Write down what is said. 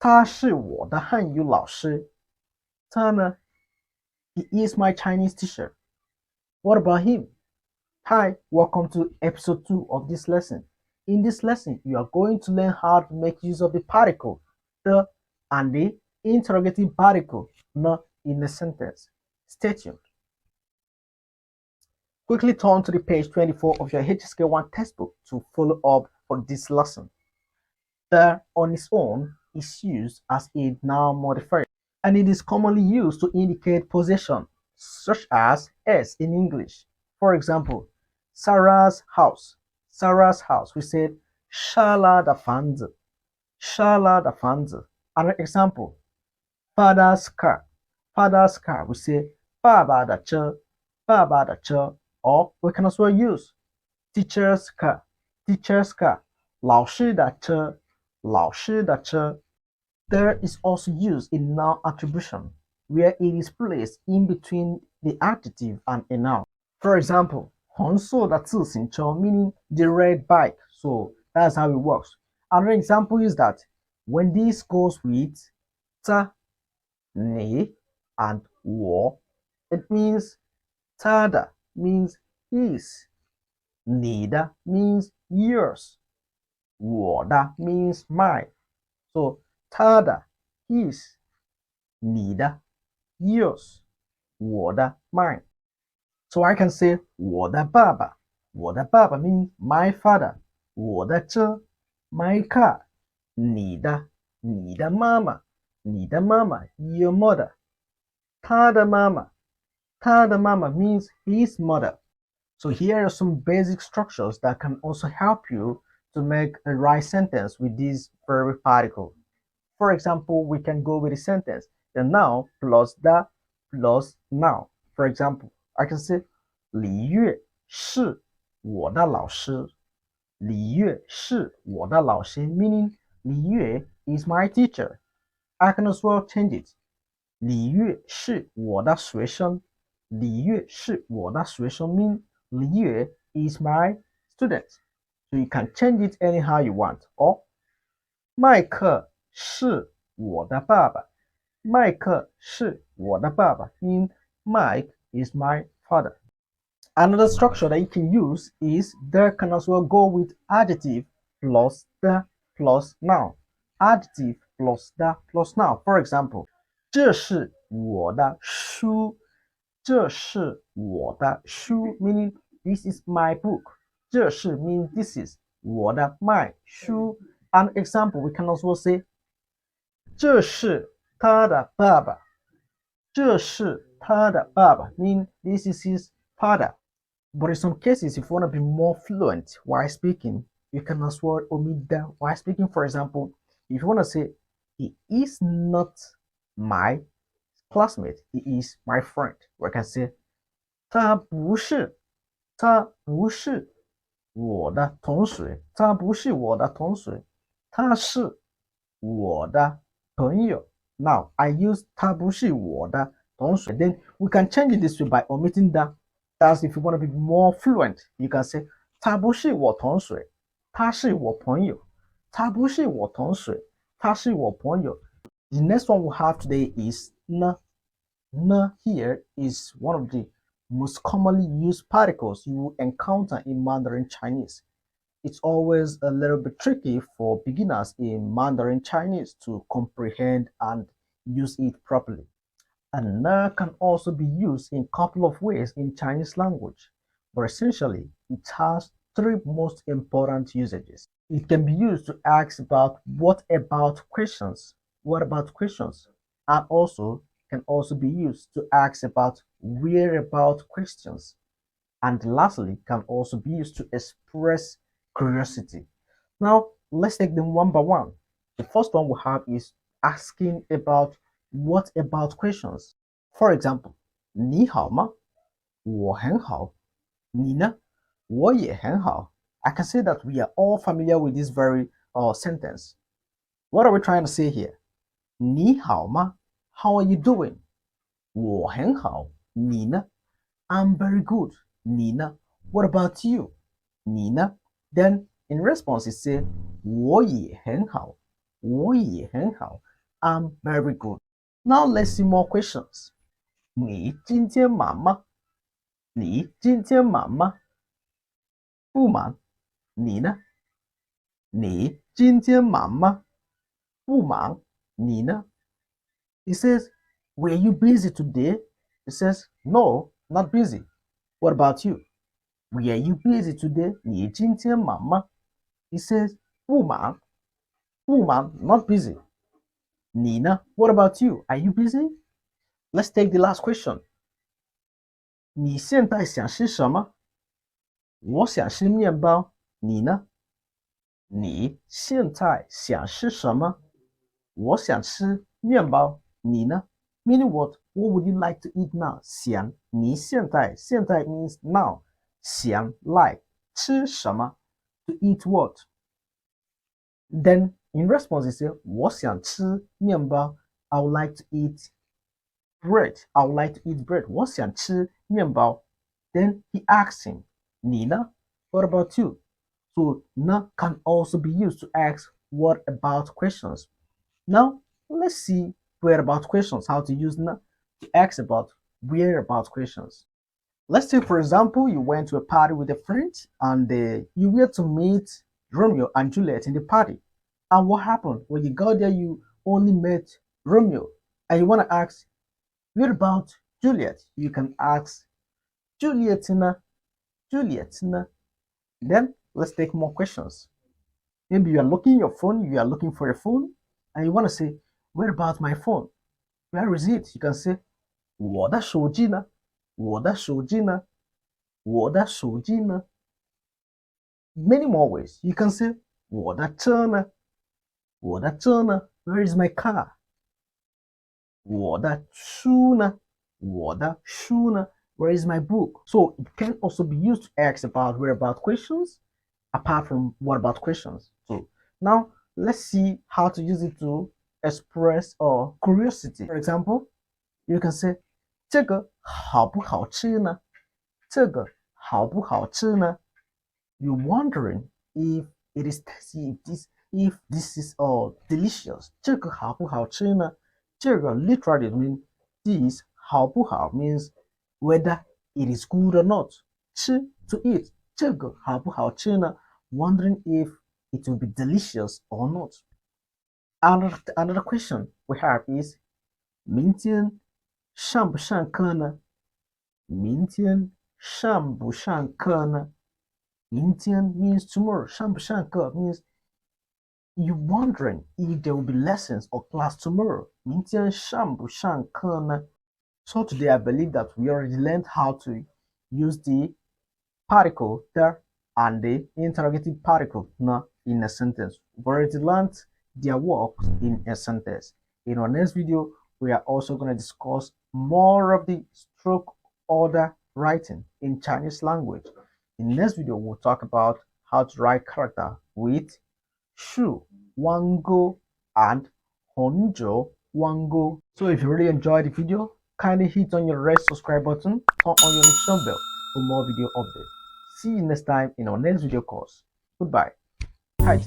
他是我的汉语老师。他呢 He is my Chinese teacher. What about him? Hi, welcome to episode 2 of this lesson. In this lesson, you are going to learn how to make use of the particle the and the interrogative particle the in a sentence. Stay tuned. Quickly turn to the page 24 of your HSK1 textbook to follow up for this lesson. The on its own is used as a noun modifier and it is commonly used to indicate possession, such as S in English. For example, Sarah's house. Sarah's house. We said Shala da Fanze. Shala da Fanze. Another example, father's car. Father's car. We say Baba da Che. Baba da Che. Or we can also use teacher's car. Teacher's car. 老师的车。老师的车。There is also used in noun attribution, where it is placed in between the adjective and a noun. For example, 红色的自行车 meaning the red bike. So that's how it works. Another example is that when this goes with 他、你 and 我, it means 他的 means his, 你的 means yours, 我的 means mine. So 他的 his, 你的 yours, 我的 mine. So I can say 我的爸爸. 我的爸爸 means my father. 我的车 my car. 你的妈妈. 你的妈妈 your mother. 他的妈妈means his mother. So here are some basic structures that can also help you to make a right sentence with this verb particle. For example, we can go with the sentence, the noun plus the plus noun. For example, I can say 李月是我的老师。李月是我的老师 meaning 李月 is my teacher. I can as well change it. 李月是我的学生。李月是我的学生 mean 李月 is my student. So you can change it anyhow you want. Or 麦克是我的爸爸。麦克是我的爸爸 mean Mike is my father. Another structure that you can use is there can as well go with adjective plus the plus noun. Adjective plus the plus noun. For example, 这是我的书。这是我的书 meaning this is my book. 这是 means this is 我的 my 书。An example we can also say 这是他的爸爸。这是他的爸爸 mean this is his father. But in some cases, if you want to be more fluent while speaking, you can as well omit the while speaking. For example, if you want to say, he is not my classmate, he is my friend. We can say, 他不是我的同学，他不是我的同学，他是我的朋友。Now, I use 他不是我的同学. Then we can change it this way by omitting the. That's if you want to be more fluent. You can say 他不是我同学，他是我朋友。他不是我同学，他是我朋友。The next one we have today is 呢。呢 here is one of the most commonly used particles you will encounter in Mandarin Chinese. It's always a little bit tricky for beginners in Mandarin Chinese to comprehend and use it properly. And na can also be used in a couple of ways in Chinese language, but essentially it has three most important usages. It can be used to ask about what about questions, and also can also be used to ask about where about questions, and lastly can also be used to express curiosity. Now let's take them one by one. The first one we have is asking about what about questions. For example, 你好吗？我很好。你呢？我也很好。I can say that we are all familiar with this very sentence. What are we trying to say here? 你好吗？ How are you doing? 我很好。你呢？ I'm very good. 你呢？ What about you? 你呢？ Then in response, it says 我也很好。我也很好。I'm very good. Now let's see more questions. 你今天忙吗？你今天忙吗？不忙。你呢？你今天忙吗？不忙。你呢？ He says, were you busy today? He says, no, not busy. What about you? Were you busy today? 你今天忙吗? He says, 不忙，不忙, not busy. 你呢? What about you? Are you busy? Let's take the last question. 你现在想吃什么？我想吃面包。你呢？你现在想吃什么？我想吃面包。你呢？Meaning what? What would you like to eat now? 想，你现在 means now. 想 like 吃什么 to eat what? Then in response, he said, 我想吃面包 I would like to eat bread. I would like to eat bread. 我想吃面包 Then he asked him, 你呢 What about you? So na can also be used to ask what about questions. Now let's see where about questions, how to use na to ask about where about questions. Let's say, for example, you went to a party with a friend and you were to meet Romeo and Juliet in the party. And what happened? When you got there, you only met Romeo and you want to ask, what about Juliet? You can ask Julietina, Julietina. Then let's take more questions. Maybe you are looking your phone, you are looking for a phone, and you want to say, where about my phone? Where is it? You can say, 我的手机呢？我的手机呢？我的手机呢？ Many more ways. You can say, 我的车呢？我的车呢？ Where is my car? 我的书呢？我的书呢？ Where is my book? So it can also be used to ask about where about questions, apart from what about questions. So now let's see how to use it to express or curiosity. For example, you can say, 这个好不好吃呢？这个好不好吃呢？ You're wondering if it is tasty, if this is all delicious. 这个好不好吃呢？这个 literally means this 好不好 means whether it is good or not. 吃 to eat. 这个好不好吃呢？ Wondering if it will be delicious or not. Another question we have is 明天上不上课呢？明天上不上课呢？明天 means tomorrow. 上不上课 means you're wondering if there will be lessons or class tomorrow. 明天上不上课呢? So today I believe that we already learned how to use the particle there and the interrogative particle na in a sentence. We've already learned their works in a sentence. In our next video, we are also going to discuss more of the stroke order writing in Chinese language. In the next video, we'll talk about how to write character with shu, wango, and honjo, wango. So if you really enjoyed the video, kindly hit on your red subscribe button, turn on your notification bell for more video updates. See you next time in our next video course. Goodbye. Hi,